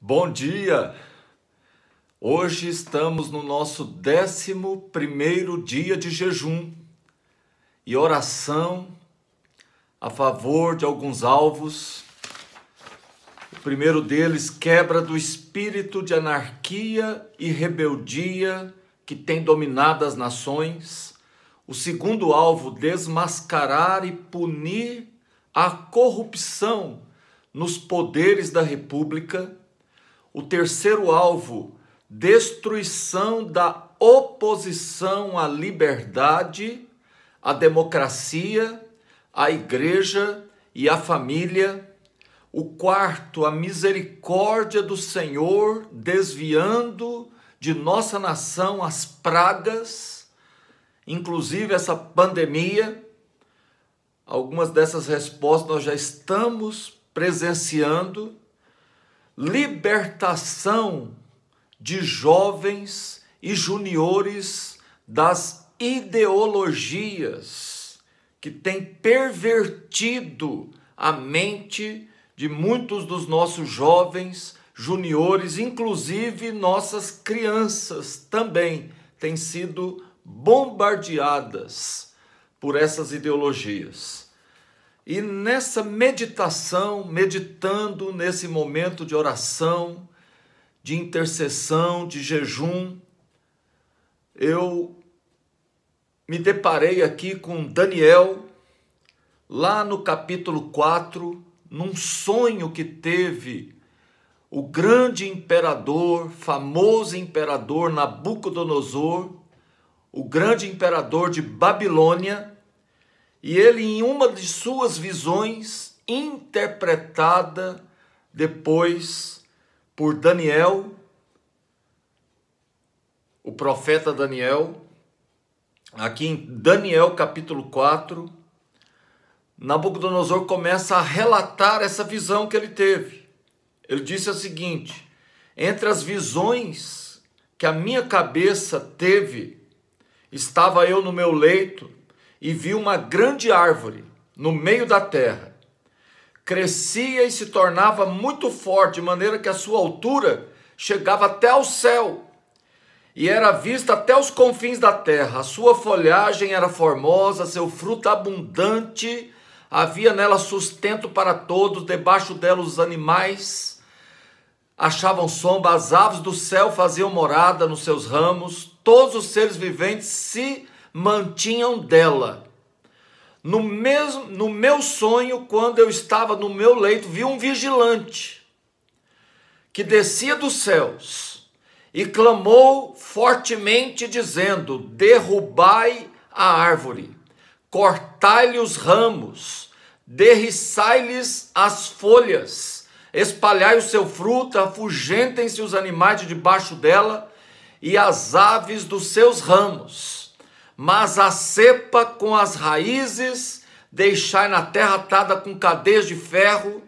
Bom dia! Hoje estamos no nosso 11º dia de jejum e oração a favor de alguns alvos. O primeiro deles, quebra do espírito de anarquia e rebeldia que tem dominado as nações. O segundo alvo, desmascarar e punir a corrupção nos poderes da República. O terceiro alvo, destruição da oposição à liberdade, à democracia, à igreja e à família. O quarto, a misericórdia do Senhor, desviando de nossa nação as pragas, inclusive essa pandemia. Algumas dessas respostas nós já estamos presenciando. Libertação de jovens e juniores das ideologias que têm pervertido a mente de muitos dos nossos jovens, juniores, inclusive nossas crianças também têm sido bombardeadas por essas ideologias. E nessa meditação, meditando nesse momento de oração, de intercessão, de jejum, eu me deparei aqui com Daniel, lá no capítulo 4, num sonho que teve o grande imperador, famoso imperador Nabucodonosor, o grande imperador de Babilônia. E ele, em uma de suas visões, interpretada depois por Daniel, o profeta Daniel, aqui em Daniel capítulo 4, Nabucodonosor começa a relatar essa visão que ele teve. Ele disse o seguinte: entre as visões que a minha cabeça teve, estava eu no meu leito, e vi uma grande árvore no meio da terra. Crescia e se tornava muito forte, de maneira que a sua altura chegava até ao céu, e era vista até os confins da terra. A sua folhagem era formosa, seu fruto abundante, havia nela sustento para todos, debaixo dela os animais achavam sombra, as aves do céu faziam morada nos seus ramos, todos os seres viventes se mantinham dela. No meu sonho, quando eu estava no meu leito, vi um vigilante que descia dos céus e clamou fortemente, dizendo: derrubai a árvore, cortai-lhe os ramos, derriçai-lhes as folhas, espalhai o seu fruto, afugentem-se os animais de debaixo dela e as aves dos seus ramos. Mas a cepa com as raízes deixai na terra atada com cadeias de ferro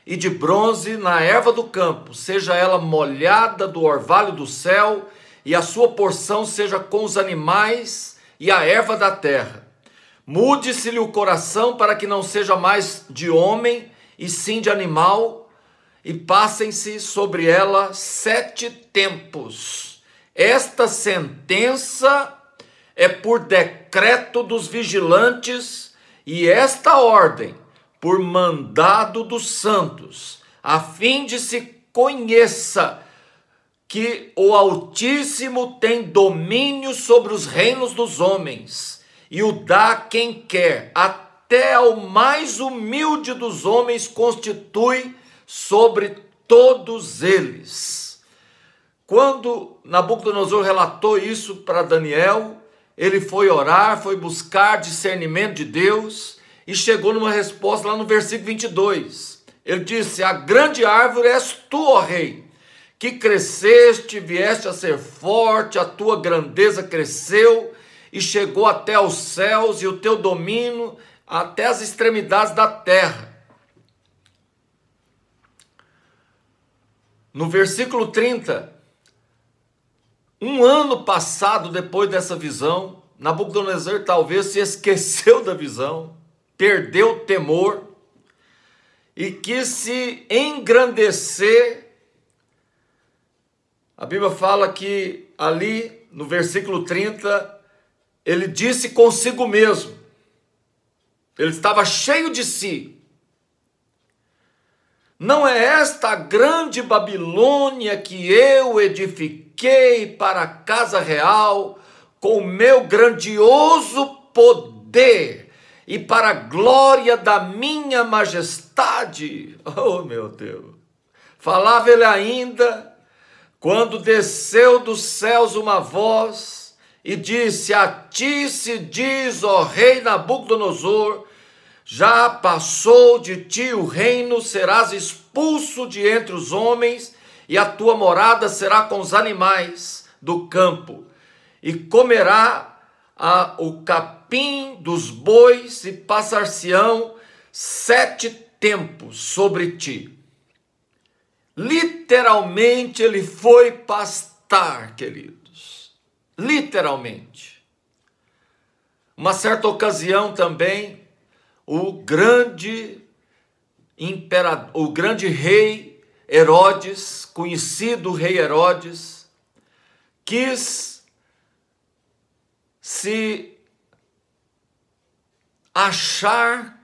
e de bronze na erva do campo, seja ela molhada do orvalho do céu, e a sua porção seja com os animais e a erva da terra. Mude-se-lhe o coração para que não seja mais de homem, e sim de animal, e passem-se sobre ela 7 tempos. Esta sentença é por decreto dos vigilantes, e esta ordem por mandado dos santos, a fim de se conheça que o Altíssimo tem domínio sobre os reinos dos homens, e o dá a quem quer, até ao mais humilde dos homens constitui sobre todos eles. Quando Nabucodonosor relatou isso para Daniel, ele foi orar, foi buscar discernimento de Deus e chegou numa resposta lá no versículo 22. Ele disse: a grande árvore és tu, ó rei, que cresceste, vieste a ser forte, a tua grandeza cresceu e chegou até aos céus, e o teu domínio até as extremidades da terra. No versículo 30, um ano passado depois dessa visão, Nabucodonosor talvez se esqueceu da visão, perdeu o temor e quis se engrandecer A Bíblia fala que ali no versículo 30, ele disse consigo mesmo, ele estava cheio de si: não é esta a grande Babilônia que eu edifiquei para a casa real com o meu grandioso poder e para a glória da minha majestade? Oh, meu Deus! Falava ele ainda, quando desceu dos céus uma voz e disse: a ti se diz, ó rei Nabucodonosor, já passou de ti o reino, serás expulso de entre os homens, e a tua morada será com os animais do campo, e comerá o capim dos bois, e passar-se-ão 7 tempos sobre ti. Literalmente ele foi pastar, queridos. Literalmente. Uma certa ocasião também, o grande rei Herodes, conhecido rei Herodes, quis se achar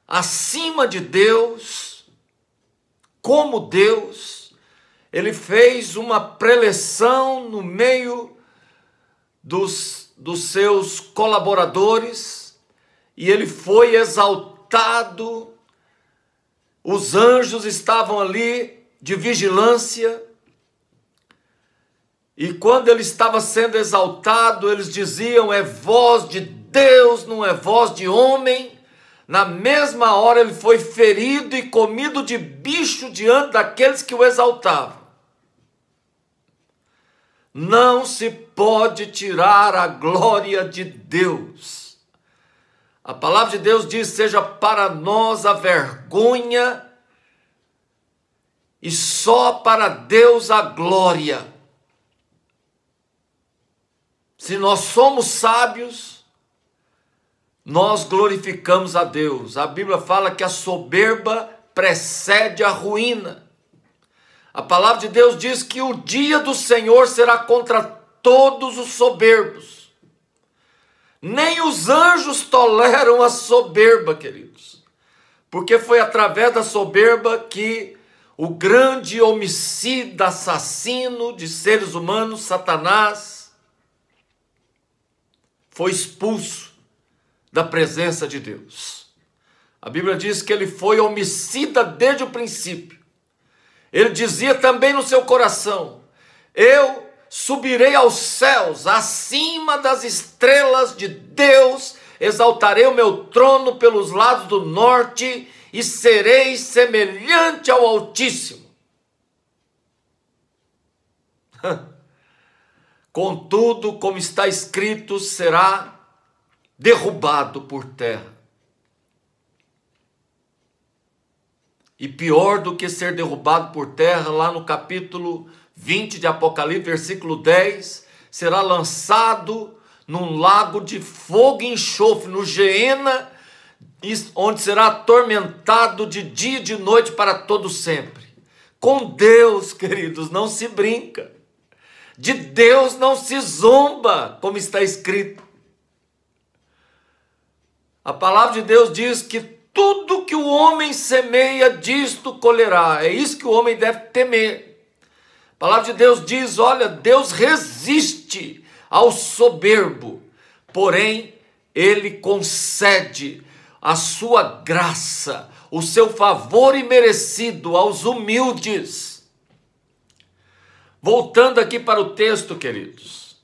acima de Deus, como Deus. Ele fez uma preleção no meio dos seus colaboradores, e ele foi exaltado. Os anjos estavam ali de vigilância, e quando ele estava sendo exaltado, eles diziam: é voz de Deus, não é voz de homem. Na mesma hora ele foi ferido e comido de bicho diante daqueles que o exaltavam. Não se pode tirar a glória de Deus. A palavra de Deus diz: seja para nós a vergonha e só para Deus a glória. Se nós somos sábios, nós glorificamos a Deus. A Bíblia fala que a soberba precede a ruína. A palavra de Deus diz que o dia do Senhor será contra todos os soberbos. Nem os anjos toleram a soberba, queridos, porque foi através da soberba que o grande homicida, assassino de seres humanos, Satanás, foi expulso da presença de Deus. A Bíblia diz que ele foi homicida desde o princípio. Ele dizia também no seu coração: eu subirei aos céus, acima das estrelas de Deus, exaltarei o meu trono pelos lados do norte e serei semelhante ao Altíssimo. Contudo, como está escrito, será derrubado por terra. E pior do que ser derrubado por terra, lá no capítulo 20 de Apocalipse, versículo 10, será lançado num lago de fogo e enxofre, no Geena, onde será atormentado de dia e de noite para todo sempre. Com Deus, queridos, não se brinca. De Deus não se zomba, como está escrito. A palavra de Deus diz que tudo que o homem semeia, disto colherá. É isso que o homem deve temer. A palavra de Deus diz: olha, Deus resiste ao soberbo, porém ele concede a sua graça, o seu favor imerecido aos humildes. Voltando aqui para o texto, queridos,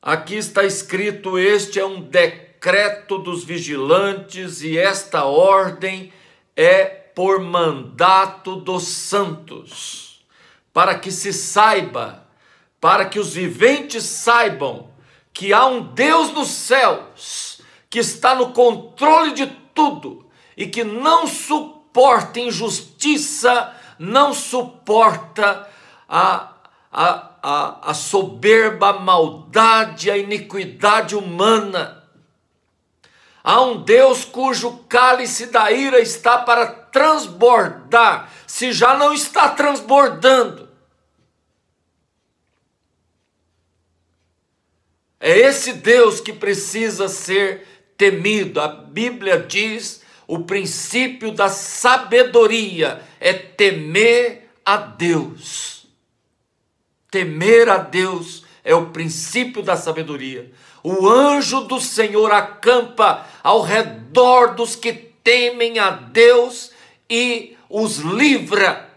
aqui está escrito: este é um decreto dos vigilantes, e esta ordem é por mandato dos santos, para que se saiba, para que os viventes saibam que há um Deus nos céus, que está no controle de tudo, e que não suporta injustiça, não suporta a soberba, a maldade, a iniquidade humana. Há um Deus cujo cálice da ira está para transbordar, se já não está transbordando. É esse Deus que precisa ser temido. A Bíblia diz: o princípio da sabedoria é temer a Deus. Temer a Deus é o princípio da sabedoria. O anjo do Senhor acampa ao redor dos que temem a Deus e os livra.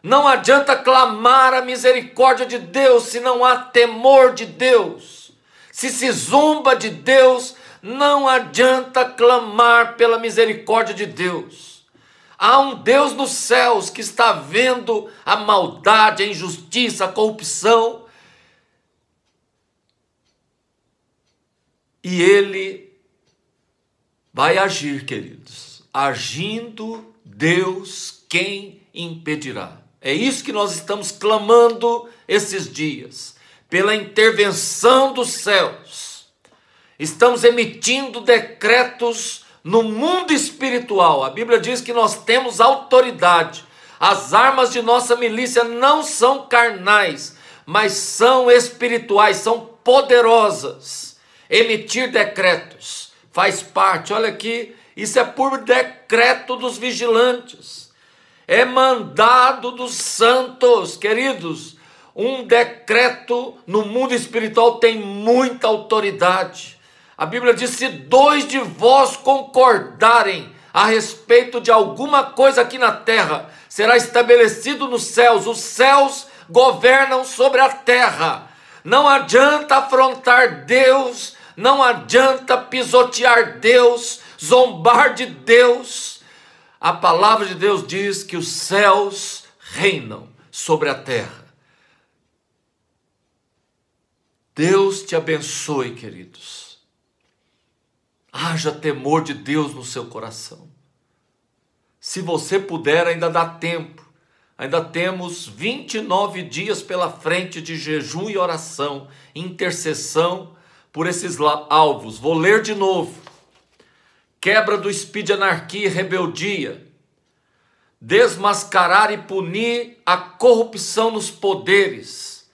Não adianta clamar a misericórdia de Deus se não há temor de Deus. Se zomba de Deus, não adianta clamar pela misericórdia de Deus. Há um Deus nos céus que está vendo a maldade, a injustiça, a corrupção. E Ele vai agir, queridos. Agindo Deus, quem impedirá? É isso que nós estamos clamando esses dias, pela intervenção dos céus. Estamos emitindo decretos no mundo espiritual. A Bíblia diz que nós temos autoridade. As armas de nossa milícia não são carnais, mas são espirituais, são poderosas. Emitir decretos faz parte, olha aqui, isso é por decreto dos vigilantes. É mandado dos santos, queridos. Um decreto no mundo espiritual tem muita autoridade. A Bíblia diz: se dois de vós concordarem a respeito de alguma coisa aqui na terra, será estabelecido nos céus. Os céus governam sobre a terra. Não adianta afrontar Deus, não adianta pisotear Deus, zombar de Deus. A palavra de Deus diz que os céus reinam sobre a terra. Deus te abençoe, queridos. Haja temor de Deus no seu coração. Se você puder, ainda dá tempo. Ainda temos 29 dias pela frente de jejum e oração, intercessão por esses alvos. Vou ler de novo. Quebra do espírito de anarquia e rebeldia. Desmascarar e punir a corrupção nos poderes.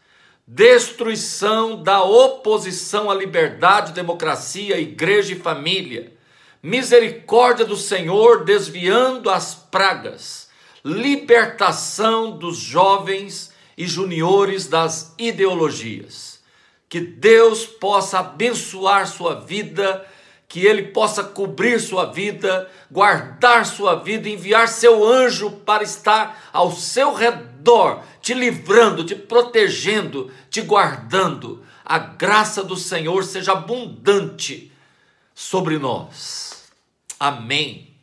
Destruição da oposição à liberdade, democracia, igreja e família. Misericórdia do Senhor desviando as pragas. Libertação dos jovens e juniores das ideologias. Que Deus possa abençoar sua vida, que Ele possa cobrir sua vida, guardar sua vida, enviar seu anjo para estar ao seu redor, te livrando, te protegendo, te guardando. A graça do Senhor seja abundante sobre nós. Amém.